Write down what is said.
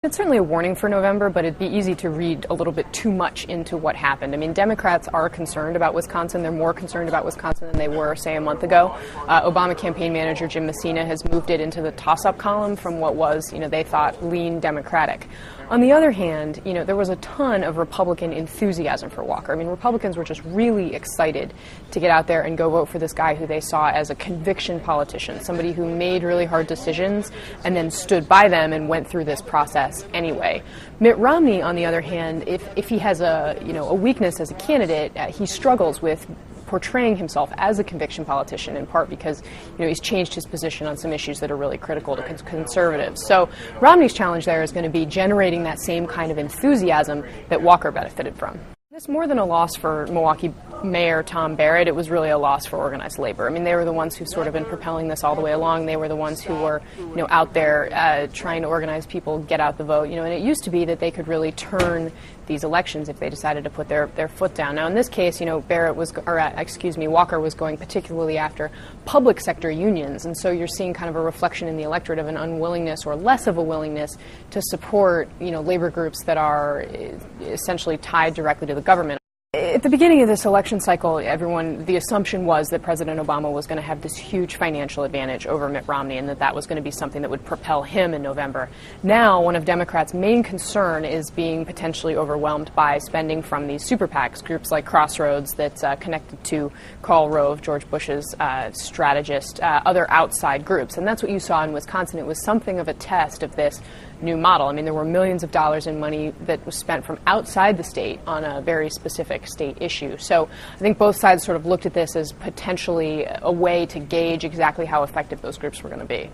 It's certainly a warning for November, but it'd be easy to read a little bit too much into what happened. I mean, Democrats are concerned about Wisconsin. They're more concerned about Wisconsin than they were, say, a month ago. Obama campaign manager Jim Messina has moved it into the toss-up column from what was, they thought, lean Democratic. On the other hand, there was a ton of Republican enthusiasm for Walker. I mean, Republicans were just really excited to get out there and go vote for this guy who they saw as a conviction politician, somebody who made really hard decisions and then stood by them and went through this process anyway. Mitt Romney, on the other hand, if he has a weakness as a candidate, he struggles with portraying himself as a conviction politician, in part because he's changed his position on some issues that are really critical to conservatives. So Romney's challenge there is going to be generating that same kind of enthusiasm that Walker benefited from. It's more than a loss for Milwaukee Mayor Tom Barrett. It was really a loss for organized labor. I mean, they were the ones who sort of been propelling this all the way along. They were the ones who were, out there trying to organize people, get out the vote. And it used to be that they could really turn these elections if they decided to put their foot down. Now, in this case, Walker was going particularly after public sector unions, and so you're seeing kind of a reflection in the electorate of an unwillingness or less of a willingness to support, labor groups that are essentially tied directly to the government. At the beginning of this election cycle, the assumption was that President Obama was going to have this huge financial advantage over Mitt Romney and that was going to be something that would propel him in November. Now, one of Democrats' main concern is being potentially overwhelmed by spending from these super PACs, groups like Crossroads that's connected to Karl Rove, George Bush's strategist, other outside groups. And that's what you saw in Wisconsin. It was something of a test of this new model. I mean, there were millions of dollars in money that was spent from outside the state on a very specific state issue. So I think both sides sort of looked at this as potentially a way to gauge exactly how effective those groups were going to be.